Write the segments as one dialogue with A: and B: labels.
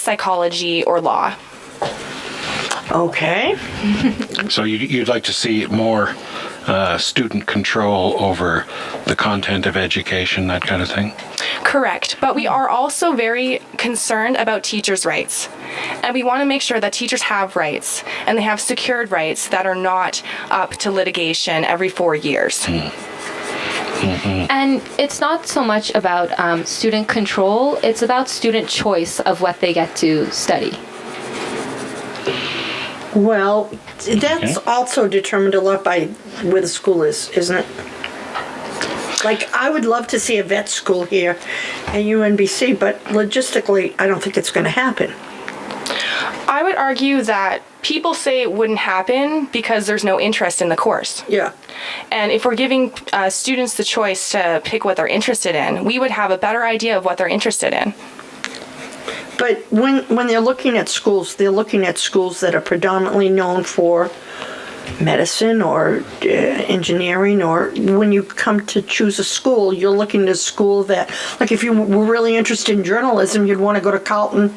A: psychology, or law.
B: Okay.
C: So you'd like to see more student control over the content of education, that kind of thing?
A: Correct. But we are also very concerned about teachers' rights. And we want to make sure that teachers have rights, and they have secured rights that are not up to litigation every 4 years.
D: Mm-hmm. And it's not so much about student control, it's about student choice of what they get to study.
B: Well, that's also determined a lot by where the school is, isn't it? Like, I would love to see a vet school here at UNBC, but logistically, I don't think it's going to happen.
A: I would argue that people say it wouldn't happen because there's no interest in the course.
B: Yeah.
A: And if we're giving students the choice to pick what they're interested in, we would have a better idea of what they're interested in.
B: But when they're looking at schools, they're looking at schools that are predominantly known for medicine or engineering, or when you come to choose a school, you're looking at a school that, like if you were really interested in journalism, you'd want to go to Carleton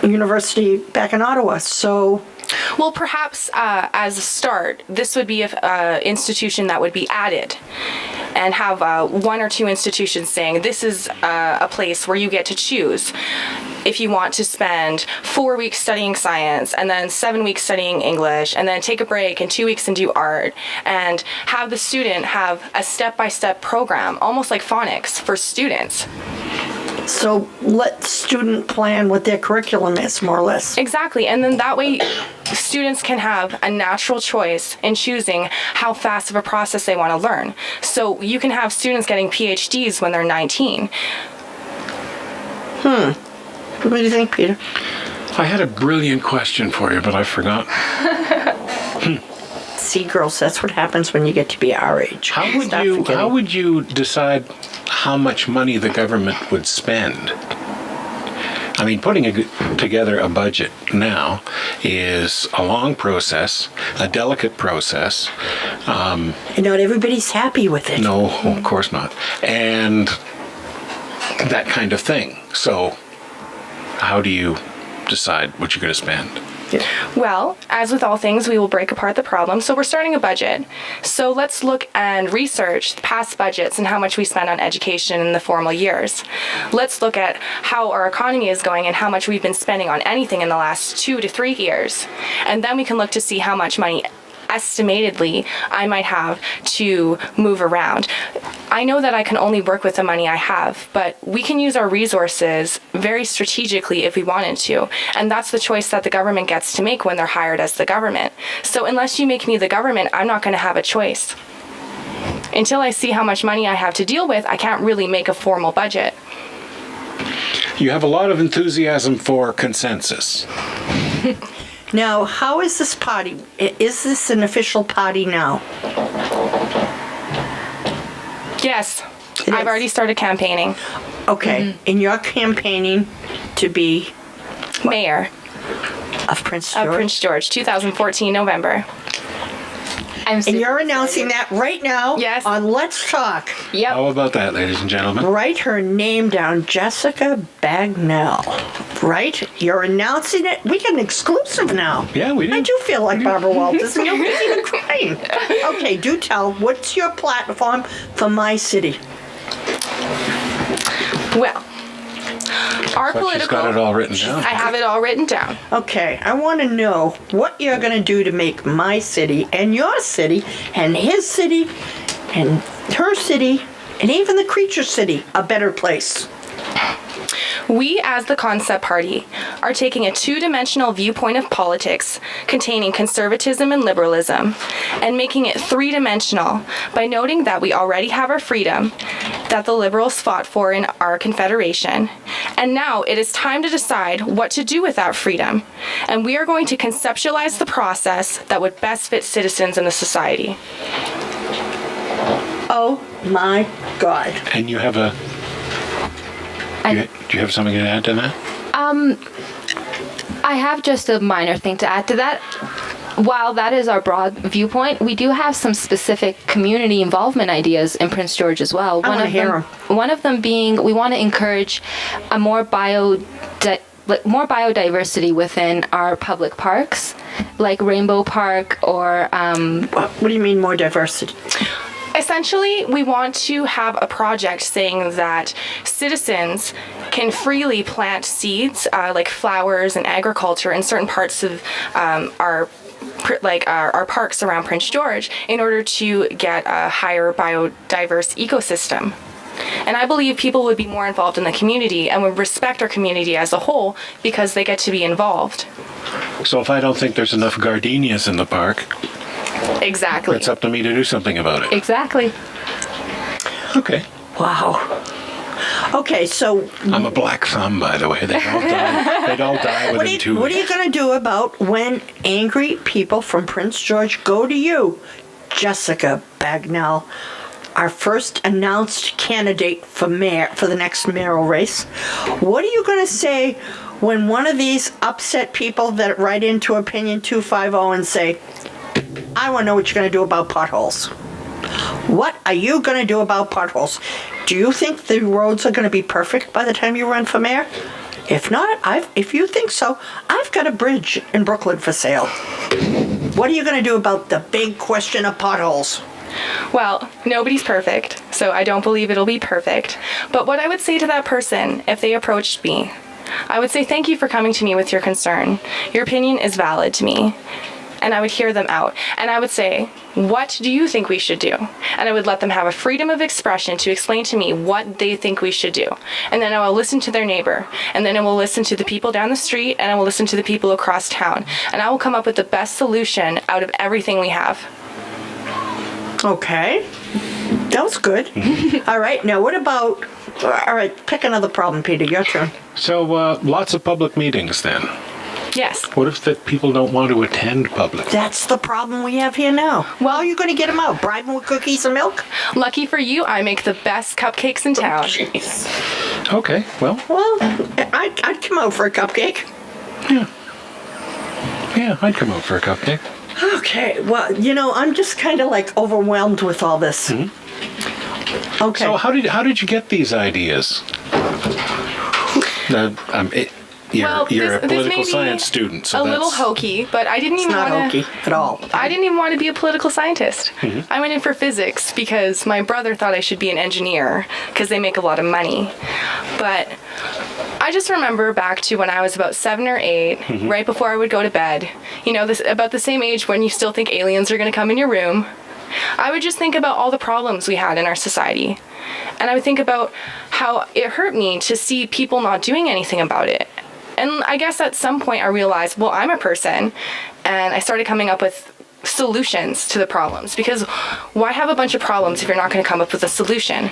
B: University back in Ottawa. So,
A: well, perhaps as a start, this would be an institution that would be added and have one or two institutions saying this is a place where you get to choose if you want to spend 4 weeks studying science and then 7 weeks studying English and then take a break and 2 weeks and do art, and have the student have a step-by-step program, almost like phonics for students.
B: So let the student plan what their curriculum is, more or less.
A: Exactly, and then that way students can have a natural choice in choosing how fast of a process they want to learn. So you can have students getting PhDs when they're 19.
B: What do you think, Peter?
C: I had a brilliant question for you, but I forgot.
B: See, girls, that's what happens when you get to be our age.
C: How would you decide how much money the government would spend? I mean, putting together a budget now is a long process, a delicate process.
B: And not everybody's happy with it.
C: No, of course not. And that kind of thing. So how do you decide what you're going to spend?
A: Well, as with all things, we will break apart the problem. So we're starting a budget. So let's look and research past budgets and how much we spend on education in the formal years. Let's look at how our economy is going and how much we've been spending on anything in the last 2 to 3 years. And then we can look to see how much money estimatedly I might have to move around. I know that I can only work with the money I have, but we can use our resources very strategically if we wanted to. And that's the choice that the government gets to make when they're hired as the government. So unless you make me the government, I'm not going to have a choice. Until I see how much money I have to deal with, I can't really make a formal budget.
C: You have a lot of enthusiasm for consensus.
B: Now, how is this party? Is this an official party now?
A: Yes. I've already started campaigning.
B: Okay. And you're campaigning to be
A: mayor
B: of Prince George?
A: Of Prince George, 2014, November.
B: And you're announcing that right now on Let's Talk.
A: Yep.
C: How about that, ladies and gentlemen?
B: Write her name down, Jessica Bagnell. Right? You're announcing it. We get an exclusive now.
C: Yeah, we do.
B: I do feel like Barbara Walters. And nobody's even crying. Okay, do tell. What's your platform for my city?
A: Well, our political...
C: She's got it all written down.
A: I have it all written down.
B: Okay, I want to know what you're going to do to make my city and your city and his city and her city and even the creature city a better place.
A: We, as the Concept Party, are taking a two-dimensional viewpoint of politics containing conservatism and liberalism and making it three-dimensional by noting that we already have our freedom, that the Liberals fought for in our Confederation, and now it is time to decide what to do with that freedom, and we are going to conceptualize the process that would best fit citizens in the society.
B: Oh my God.
C: And you have a... Do you have something to add to that?
D: I have just a minor thing to add to that. While that is our broad viewpoint, we do have some specific community involvement ideas in Prince George as well.
B: I want to hear them.
D: One of them being we want to encourage a more like more biodiversity within our public parks, like Rainbow Park or
B: What do you mean more diversity?
A: Essentially, we want to have a project saying that citizens can freely plant seeds, like flowers and agriculture, in certain parts of our parks around Prince George in order to get a higher biodiverse ecosystem. And I believe people would be more involved in the community and would respect our community as a whole because they get to be involved.
C: So if I don't think there's enough gardenias in the park,
A: Exactly.
C: it's up to me to do something about it.
D: exactly.
C: Okay.
B: Wow. Okay, so
C: I'm a black thumb, by the way. They'd all die. They'd all die within 2
B: what are you
C: weeks.
B: going to do about when angry people from Prince George go to you, Jessica Bagnell, our first announced candidate for mayor for the next mayoral race? What are you going to say when one of these upset people that write into Opinion 250 and say, I want to know what you're going to do about potholes? What are you going to do about potholes? Do you think the roads are going to be perfect by the time you run for mayor? If not, if you think so, I've got a bridge in Brooklyn for sale. What are you going to do about the big question of potholes?
A: Well, nobody's perfect, so I don't believe it'll be perfect. But what I would say to that person if they approached me, I would say thank you for coming to me with your concern. Your opinion is valid to me. And I would hear them out. And I would say, what do you think we should do? And I would let them have a freedom of expression to explain to me what they think we should do. And then I will listen to their neighbor. And then I will listen to the people down the street. And I will listen to the people across town. And I will come up with the best solution out of everything we have.
B: Okay. That was good. All right. Now, what about... All right, pick another problem, Peter. Your turn.
C: So lots of public meetings then.
A: Yes.
C: What if the people don't want to attend public?
B: That's the problem we have here now. Well, you're going to get them out. Bribe them with cookies and milk?
A: Lucky for you, I make the best cupcakes in town.
B: Jeez.
C: Okay, well,
B: Well, I'd come out for a cupcake.
C: yeah, I'd come out for a cupcake.
B: Okay, well, I'm just kind of like overwhelmed with all this. Okay.
C: So how did you get these ideas? You're a
A: this
C: political
A: may be
C: science student, so
A: a
C: that's
A: little hokey, but I didn't
B: It's
A: even
B: not
A: want to.
B: hokey at all.
A: I didn't even want to be a political scientist. I went in for physics because my brother thought I should be an engineer because they make a lot of money. But I just remember back to when I was about 7 or 8, right before I would go to bed. This about the same age when you still think aliens are going to come in your room. I would just think about all the problems we had in our society. And I would think about how it hurt me to see people not doing anything about it. And I guess at some point I realized, well, I'm a person, and I started coming up with solutions to the problems, because why have a bunch of problems if you're not going to come up with a solution?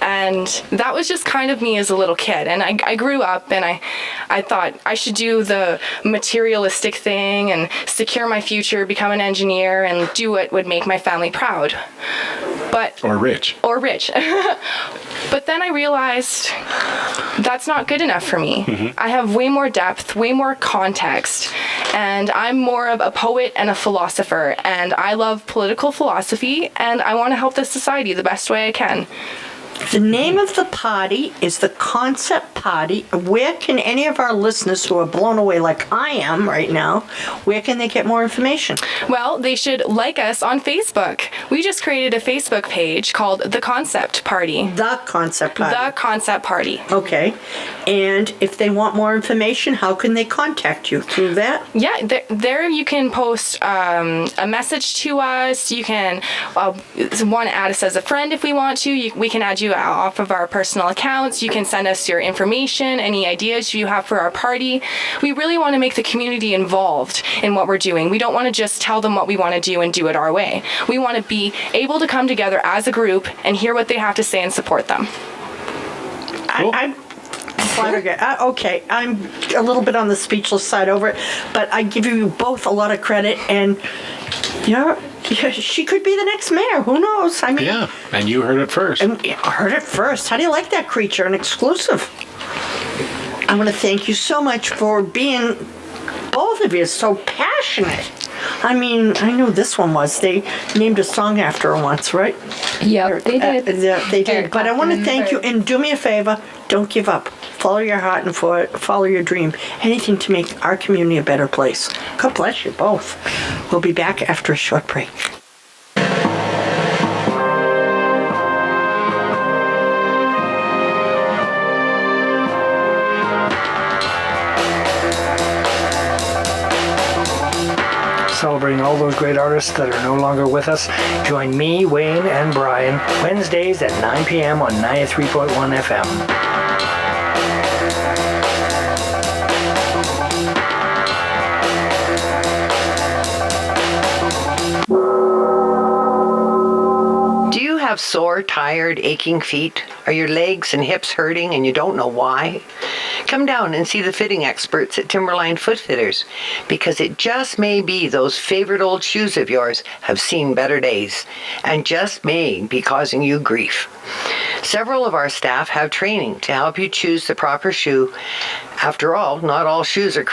A: And that was just kind of me as a little kid. And I grew up and I thought I should do the materialistic thing and secure my future, become an engineer, and do what would make my family proud.
C: or rich.
A: But then I realized that's not good enough for me. I have way more depth, way more context, and I'm more of a poet and a philosopher, and I love political philosophy, and I want to help this society the best way I can.
B: The name of the party is the Concept Party. Where can any of our listeners who are blown away like I am right now, where can they get more information?
A: Well, they should like us on Facebook. We just created a Facebook page called The Concept Party.
B: The Concept Party.
A: The Concept Party.
B: Okay. And if they want more information, how can they contact you? Through that?
A: Yeah, there you can post a message to us. You can want to add us as a friend if we want to. We can add you off of our personal accounts. You can send us your information, any ideas you have for our party. We really want to make the community involved in what we're doing. We don't want to just tell them what we want to do and do it our way. We want to be able to come together as a group and hear what they have to say and support them.
C: Cool.
B: I'm flabbergasted. Okay, I'm a little bit on the speechless side over it, but I give you both a lot of credit, and yeah, she could be the next mayor. Who knows? I mean,
C: Yeah, and you heard it first.
B: I heard it first. How do you like that creature? An exclusive. I want to thank you so much for being, both of you, so passionate I mean, I know this one was. They named a song after her once, right?
D: Yep, they did.
B: They did. But I want to thank you, and do me a favor, don't give up. Follow your heart and follow your dream. Anything to make our community a better place. God bless you both. We'll be back after a short break.
E: Celebrating all those great artists that are no longer with us. Join me, Wayne, and Brian Wednesdays at 9 p.m. on 93.1 FM.
F: Do you have sore, tired, aching feet? Are your legs and hips hurting and you don't know why? Come down and see the fitting experts at Timberline Foot Fitters, because it just may be those favorite old shoes of yours have seen better days and just may be causing you grief. Several of our staff have training to help you choose the proper shoe. After all, not all shoes are